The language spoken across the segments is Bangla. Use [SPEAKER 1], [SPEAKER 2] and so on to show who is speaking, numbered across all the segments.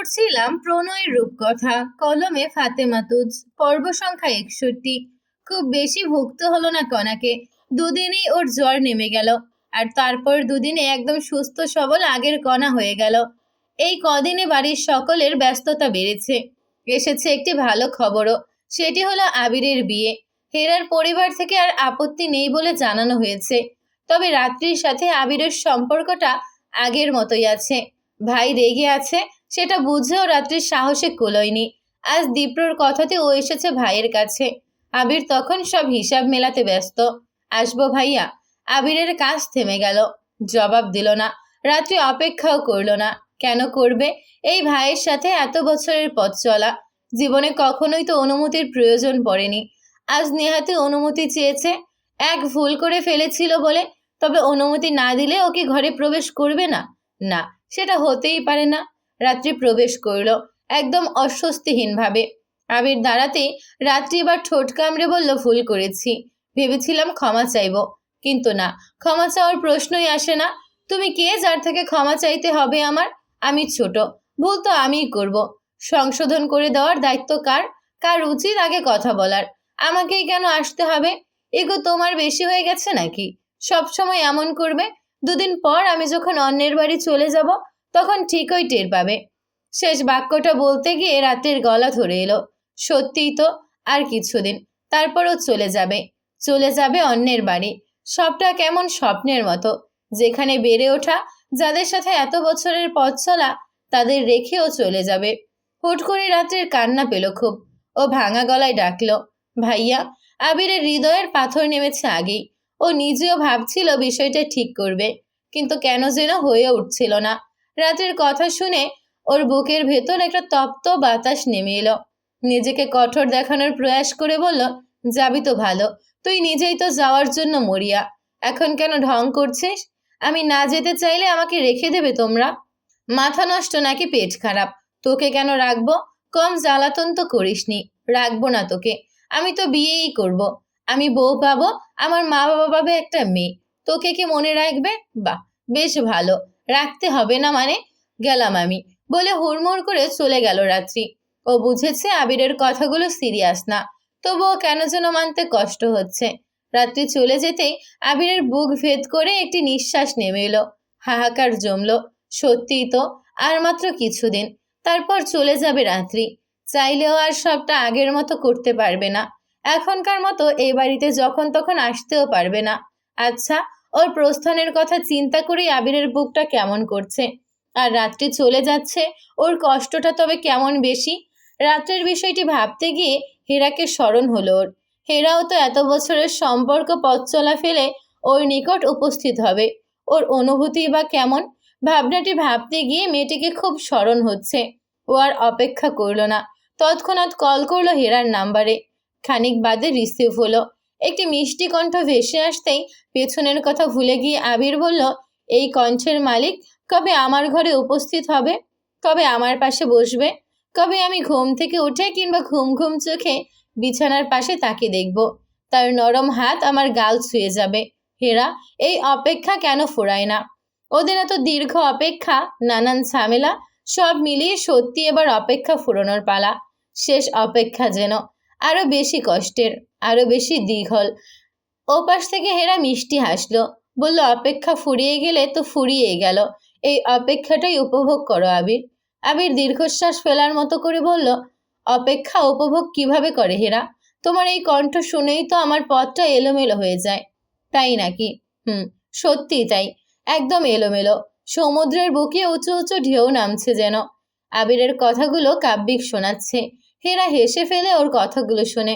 [SPEAKER 1] পড়ছিলাম প্রণয়ের রূপকথা, কলমে ফাতেমা তুজ, পর্ব সংখ্যা 61। খুব বেশি ভুক্ত হলো না কনাকে। দুদিনেই ওর জ্বর নেমে গেল। আর তারপর দুদিনে একদম সুস্থ সবল আগের কণা হয়ে গেল। এই কদিনে বাড়ির সকলের ব্যস্ততা বেড়েছে। এসেছে একটি ভালো খবরও। সেটি হলো আবিরের বিয়ে। হেরার পরিবার থেকে আর আপত্তি নেই বলে জানানো হয়েছে। তবে রাত্রির সাথে আবিরের সম্পর্কটা আগের মতোই আছে। ভাই রেগে আছে, সেটা বুঝেও রাত্রির সাহসে কুলোয়নি। আজ দীপ্রর কথাতে ও এসেছে ভাইয়ের কাছে। আবির তখন সব হিসাব মেলাতে ব্যস্ত। আসবো ভাইয়া। আবিরের কাজ থেমে গেল। জবাব দিল না। রাত্রি অপেক্ষাও করল না। কেন করবে? এই ভাইয়ের সাথে এত বছরের পথ চলা। জীবনে কখনোই তো অনুমতির প্রয়োজন পড়েনি। আজ নেহাতি অনুমতি চেয়েছে। এক ভুল করে ফেলেছিল বলে। তবে অনুমতি না দিলে ওকে ঘরে প্রবেশ করবে না? না, সেটা হতেই পারে না। রাত্রি প্রবেশ করল একদম অস্বস্তিহীনভাবে। আবির দাঁড়াতেই রাত্রি এবার ঠোঁট কামড়ে বলল, ভুল করেছি। ভেবেছিলাম ক্ষমা চাইব, কিন্তু না, ক্ষমা চাওয়ার প্রশ্নই আসে না। তুমি কে যার থেকে ক্ষমা চাইতে হবে আমার? আমি ছোট, ভুল তো আমিই করব। সংশোধন করে দেওয়ার দায়িত্ব কার? কার উচিত আগে কথা বলার? আমাকেই কেন আসতে হবে? এগো তোমার বেশি হয়ে গেছে নাকি? সব সময় এমন করবে? দুদিন পর আমি যখন অন্যের বাড়ি চলে যাব, তখন ঠিকই টের পাবে। শেষ বাক্যটা বলতে গিয়ে রাতের গলা ধরে এলো। সত্যিই তো, আর কিছুদিন, তারপরও চলে যাবে। চলে যাবে অন্যের বাড়ি। সবটা কেমন স্বপ্নের মতো। যেখানে বেড়ে ওঠা, যাদের সাথে এত বছরের পথ চলা, তাদের রেখেও চলে যাবে। হুট করে রাত্রের কান্না পেল খুব। ও ভাঙা গলায় ডাকলো, ভাইয়া। আবিরের হৃদয়ের পাথর নেমেছে আগেই। ও নিজেও ভাবছিল বিষয়টা ঠিক করবে, কিন্তু কেন যেন হয়ে উঠছিল না। রাতের কথা শুনে ওর বুকের ভেতর একটা তপ্ত বাতাস নেমে এলো। নিজেকে কঠোর দেখানোর প্রয়াস করে বলল, যাবি তো ভালো, তুই নিজেই তো যাওয়ার জন্য মরিয়া। এখন কেন ঢং করছিস? আমি না যেতে চাইলে আমাকে রেখে দেবে তোমরা? মাথা নষ্ট নাকি পেট খারাপ? তোকে কেন রাখবো? কম জ্বালাতন তো করিসনি। রাখবো না তোকে। আমি তো বিয়েই করব। আমি বউ পাবো, আমার মা বাবা পাবে একটা মেয়ে। তোকে কি মনে রাখবে? বাহ, বেশ ভালো। রাখতে হবে না মানে? গেলাম আমি, বলে হুড়মুড় করে চলে গেল রাত্রি। ও বুঝেছে আবিরের কথাগুলো সিরিয়াস না, তবুও কেন যেন মানতে কষ্ট হচ্ছে। রাত্রি চলে যেতেই আবিরের বুক ভেদ করে একটি নিঃশ্বাস নেমে এলো। হাহাকার জমলো। সত্যিই তো, আর মাত্র কিছুদিন, তারপর চলে যাবে রাত্রি। চাইলেও আর সবটা আগের মতো করতে পারবে না। এখনকার মতো এই বাড়িতে যখন তখন আসতেও পারবে না। আচ্ছা, ওর প্রস্থানের কথা চিন্তা করেই আবিরের বুকটা কেমন করছে। আর রাত্রি চলে যাচ্ছে, ওর কষ্টটা তবে কেমন বেশি। রাত্রের বিষয়টি ভাবতে গিয়ে হেরাকে স্মরণ হলো ওর। হেরাও তো এত বছরের সম্পর্ক পথ চলা ফেলে ওর নিকট উপস্থিত হবে। ওর অনুভূতি বা কেমন? ভাবনাটি ভাবতে গিয়ে মেয়েটিকে খুব স্মরণ হচ্ছে। ও আর অপেক্ষা করলো না, তৎক্ষণাৎ কল করলো হেরার নাম্বারে। খানিক বাদে রিসিভ হলো। একটি মিষ্টি কণ্ঠ ভেসে আসতেই পেছনের কথা ভুলে গিয়ে আবির বলল, এই কণ্ঠের মালিক কবে আমার ঘরে উপস্থিত হবে? কবে আমার পাশে বসবে? কবে আমি ঘুম থেকে উঠে কিংবা ঘুম ঘুম চোখে বিছানার পাশে তাকে দেখব? তার নরম হাত আমার গাল ছুঁয়ে যাবে। হেরা, এই অপেক্ষা কেন ফুরায় না? ওদের এত দীর্ঘ অপেক্ষা, নানান ঝামেলা, সব মিলিয়ে সত্যি এবার অপেক্ষা ফুরানোর পালা। শেষ অপেক্ষা যেন আরো বেশি কষ্টের, আরো বেশি দীঘল। ওপাশ থেকে হেরা মিষ্টি হাসলো, বলল, অপেক্ষা ফুরিয়ে গেলে তো ফুরিয়েই গেল। এই অপেক্ষাটাই উপভোগ করো আবির। আবির দীর্ঘশ্বাস ফেলার মতো করে বলল, অপেক্ষা উপভোগ কিভাবে করে হেরা? তোমার এই কণ্ঠ শুনেই তো আমার পথটা এলোমেলো হয়ে যায়। তাই নাকি? হুম, সত্যিই তাই। একদম এলোমেলো। সমুদ্রের বুকে উঁচু উঁচু ঢেউ নামছে যেন। আবিরের কথাগুলো কাব্যিক শোনাচ্ছে। হেরা হেসে ফেলে ওর কথাগুলো শুনে।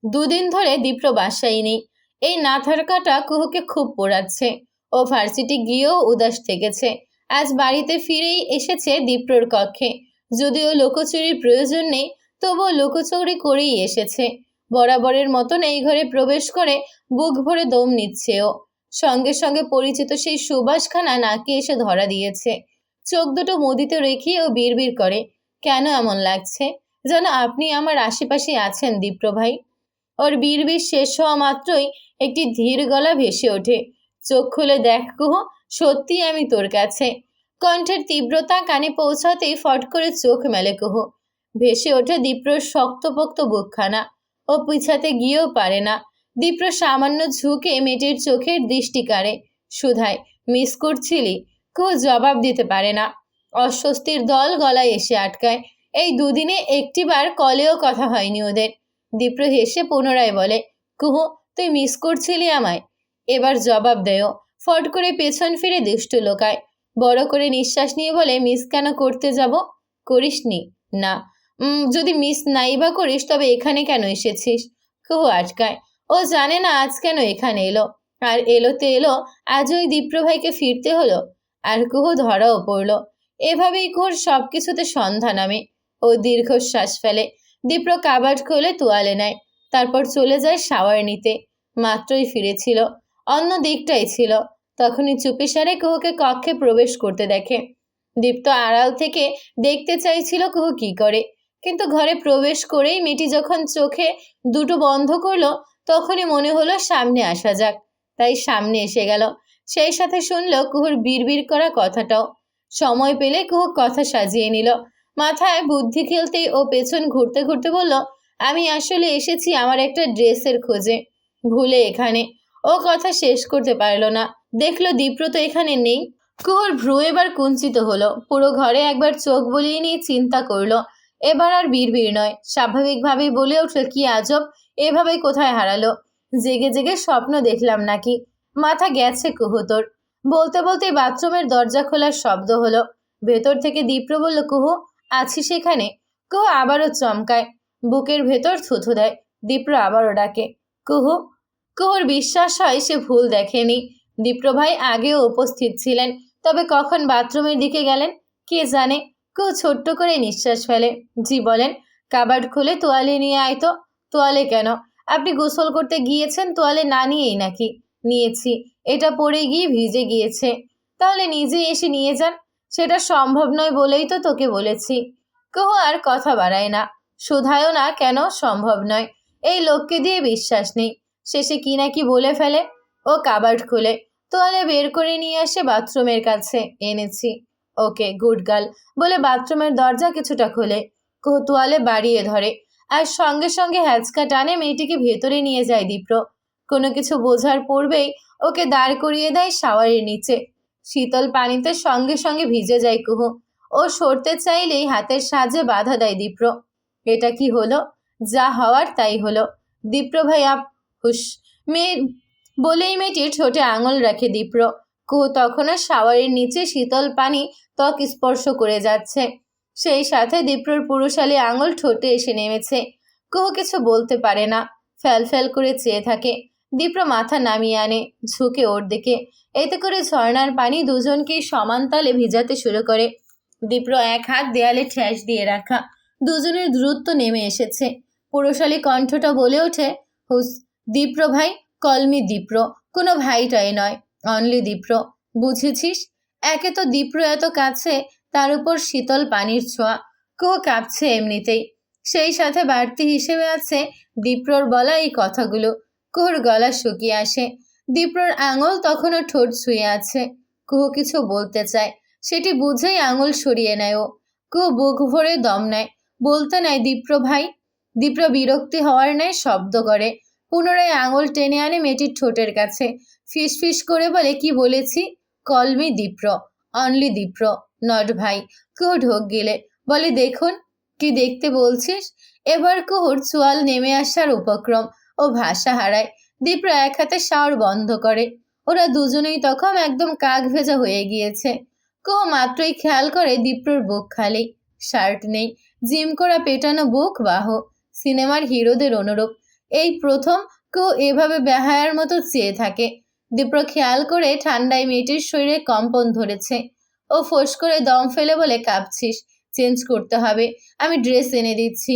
[SPEAKER 1] দুদিন ধরে দীপ্র বাসায় নেই। এই না থাকাটা কুহুকে খুব পোড়াচ্ছে। ও ভার্সিটি গিয়েও উদাস থেকেছে। আজ বাড়িতে ফিরেই এসেছে দীপ্রর কক্ষে। যদিও লুকোচুরির প্রয়োজন নেই, তবুও লুকোচুরি করেই এসেছে। বরাবরের মতন এই ঘরে প্রবেশ করে বুক ভরে দম নিচ্ছে ও। সঙ্গে সঙ্গে পরিচিত সেই সুবাসখানা নাকে এসে ধরা দিয়েছে। চোখ দুটো মুদিতে রেখে ও বিড়বিড় করে, কেন এমন লাগছে? যেন আপনি আমার আশেপাশে আছেন দীপ্র ভাই। ওর বিড়বিড় শেষ হওয়া মাত্রই একটি ধীর গলা ভেসে ওঠে, চোখ খুলে দেখ কুহু, সত্যি আমি তোর কাছে। কণ্ঠের তীব্রতা কানে পৌঁছাতেই ফট করে চোখ মেলে কুহু। ভেসে ওঠে দীপ্রর শক্তপোক্ত বুকখানা। ও পিছাতে গিয়েও পারে না। দীপ্র সামান্য ঝুঁকে মেয়েটির চোখের দৃষ্টি কাড়ে। সুধায়, মিস করছিলি? কুহু জবাব দিতে পারে না। অস্বস্তির দল গলায় এসে আটকায়। এই দুদিনে একটিবার কলেও কথা হয়নি ওদের। দীপ্র হেসে পুনরায় বলে, কুহু, তুই মিস করছিলি আমায়? এবার জবাব দেও। ফট করে পেছন ফিরে দুষ্টু লোকায়। বড় করে নিঃশ্বাস নিয়ে বলে, মিস কেন করতে যাব? করিসনি? না। যদি মিস নাই বা করিস তবে এখানে কেন এসেছিস? কুহু আটকায়। ও জানে না আজ কেন এখানে এলো। আর এলোতে এলো, আজ ওই দীপ্র ভাইকে ফিরতে হলো। আর কুহু ধরাও পড়ল। এভাবেই কুহুর সবকিছুতে সন্ধ্যা নামে। ও দীর্ঘশ্বাস ফেলে। দীপ্র কাবাড খুলে তোয়ালে নেয়। তারপর চলে যায় শাওয়ার নিতে। মাত্রই ফিরেছিল। অন্য দিকটাই ছিল। তখনই চুপিসারে কুহুকে কক্ষে প্রবেশ করতে দেখে। দীপ্ত আড়াল থেকে দেখতে চাইছিল কুহু কি করে, কিন্তু ঘরে প্রবেশ করেই মেয়েটি যখন চোখে দুটো বন্ধ করলো, তখনই মনে হলো সামনে আসা যাক। তাই সামনে এসে গেল। সেই সাথে শুনল কুহুর বিড়বিড় করা কথাটাও। সময় পেলে কুহু কথা সাজিয়ে নিল। মাথায় বুদ্ধি খেলতেই ও পেছন ঘুরতে ঘুরতে বলল, আমি আসলে এসেছি আমার একটা ড্রেসের খোঁজে। ভুলে এখানে। ও কথা শেষ করতে পারল না। দেখলো দীপ্র তো এখানে নেই। কুহুর ভ্রু এবার কুঞ্চিত হলো। পুরো ঘরে একবার চোখ বলিয়ে নিয়ে চিন্তা করলো। এবার আর বিড়বিড় নয়, স্বাভাবিকভাবেই বলে উঠল, কি আজব, এভাবে কোথায় হারালো? জেগে জেগে স্বপ্ন দেখলাম নাকি? মাথা গেছে কুহু তোর। বলতে বলতে বাথরুমের দরজা খোলার শব্দ হলো। ভেতর থেকে দীপ্র বলল, কুহু, আছি সেখানে? কুহু আবারও চমকায়। বুকের ভেতর থুথু দেয়। দীপ্র আবারও ডাকে, কুহু। কুহুর বিশ্বাস হয় সে ভুল দেখেনি। দীপ্র ভাই আগেও উপস্থিত ছিলেন, তবে কখন বাথরুমের দিকে গেলেন কে জানে। কুহু ছোট্ট করে নিঃশ্বাস ফেলে। জি বলেন। কাবার্ড খুলে তোয়ালে নিয়ে আয় তো। তোয়ালে কেন? আপনি গোসল করতে গিয়েছেন তোয়ালে না নিয়েই নাকি? নিয়েছি। এটা পরে গিয়ে ভিজে গিয়েছে। তাহলে নিজে এসে নিয়ে যান। সেটা সম্ভব নয় বলেই তো তোকে বলেছি। কুহু আর কথা বাড়ায় না। শুধায়ও না কেন সম্ভব নয়। এই লোককে দিয়ে বিশ্বাস নেই। শেষে কি না কি বলে ফেলে। ও কাবার্ড খুলে তোয়ালে বের করে নিয়ে আসে বাথরুমের কাছে। এনেছি। ওকে, গুড গার্ল বলে বাথরুমের দরজা কিছুটা খোলে। কুহু তোয়ালে বাড়িয়ে ধরে। আর সঙ্গে সঙ্গে হ্যাচকা টানে মেয়েটিকে ভেতরে নিয়ে যায় দীপ্র। কোনো কিছু বোঝার পূর্বেই ওকে দাঁড় করিয়ে দেয় শাওয়ারের নিচে। শীতল পানিতে সঙ্গে সঙ্গে ভিজে যায় কুহু। ও সরতে চাইলেই হাতের সাহায্যে বাধা দেয় দীপ্র। এটা কি হলো? যা হওয়ার তাই হলো। দীপ্র ভাই হুস মেয়ে বলেই মেয়েটির ঠোঁটে আঙুল রাখে দীপ্র। কুহু তখনও শাওয়ারের নিচে শীতল পানি ত্বক স্পর্শ করে যাচ্ছে। সেই সাথে দীপ্রর পুরুষালী আঙুল ঠোঁটে এসে নেমেছে। কুহু কিছু বলতে পারে না। ফ্যাল ফ্যাল করে চেয়ে থাকে। দীপ্র মাথা নামিয়ে আনে, ঝুঁকে ওর দিকে। এতে করে ঝর্ণার পানি দুজনকেই সমান তালে ভিজাতে শুরু করে। দীপ্র এক হাত দেয়ালে ঠ্যাস দিয়ে রাখা। দুজনের দূরত্ব নেমে এসেছে। পুরুষালী কণ্ঠটা বলে ওঠে, হুস, দীপ্র ভাই, কলমি দীপ্র, কোনো ভাইটাই নয়, অনলি দীপ্র। বুঝেছিস? একে তো দীপ্র এত কাছে, তার উপর শীতল পানির ছোঁয়া। কুহু কাঁপছে এমনিতেই। সেই সাথে বাড়তি হিসেবে আছে দীপ্রর বলা এই কথাগুলো। কুহুর গলা শুকিয়ে আসে। দীপ্রর আঙুল তখনও ঠোঁট ছুঁয়ে আছে। কুহু কিছু বলতে চায়, সেটি বুঝেই আঙুল সরিয়ে নেয় ও। কুহু বুক ভরে দম নেয়। বলতে নেয়, দীপ্র ভাই। দীপ্র বিরক্তি হওয়ার ন্যায় শব্দ করে। পুনরায় আঙুল টেনে আনে মেয়েটির ঠোঁটের কাছে। ফিস ফিস করে বলে, কি বলেছি? কলমি দীপ্র, অনলি দীপ্র, নট ভাই। কুহু ঢোক গিলে বলে, দেখুন। কি দেখতে বলছিস? এবার কুহুর চোয়াল নেমে আসার উপক্রম। ও ভাষা হারায়। দীপ্র এক হাতে শাওয়ার বন্ধ করে। ওরা দুজনেই তখন একদম কাক ভেজা হয়ে গিয়েছে। কুহু মাত্রই খেয়াল করে দীপ্রর বুক খালি। শার্ট নেই। জিম করা পেটানো বুক বাহ। সিনেমার হিরোদের অনুরূপ। এই প্রথম কুহু এভাবে বেহায়ার মতো চেয়ে থাকে। দীপ্র খেয়াল করে ঠান্ডায় মেয়েটির শরীরে কম্পন ধরেছে। ও ফোঁস করে দম ফেলে বলে, কাঁপছিস? চেঞ্জ করতে হবে। আমি ড্রেস এনে দিচ্ছি।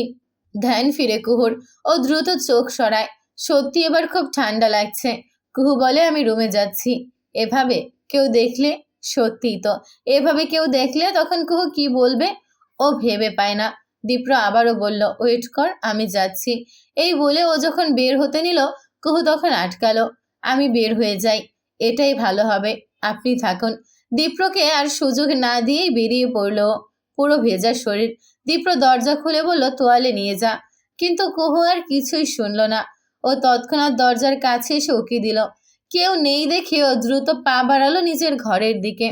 [SPEAKER 1] ধ্যান ফিরে কুহুর। ও দ্রুত চোখ সরায়। সত্যি এবার খুব ঠান্ডা লাগছে। কুহু বলে, আমি রুমে যাচ্ছি। এভাবে কেউ দেখলে? সত্যিই তো, এভাবে কেউ দেখলে তখন কুহু কি বলবে? ও ভেবে পায় না। দীপ্র আবারও বলল, ওয়েট কর, আমি যাচ্ছি। এই বলে ও যখন বের হতে নিল, কুহু তখন আটকালো। আমি বের হয়ে যাই। এটাই ভালো হবে। আপনি থাকুন। দীপ্রকে আর সুযোগ না দিয়েই বেরিয়ে পড়লো, পুরো ভেজা শরীর। দীপ্র দরজা খুলে বলল, তোয়ালে নিয়ে যা। কিন্তু কুহু আর কিছুই শুনলো না। ও তৎক্ষণাৎ দরজার কাছে এসে উকি দিল। কেউ নেই দেখে ও দ্রুত পা বাড়ালো নিজের ঘরের দিকে।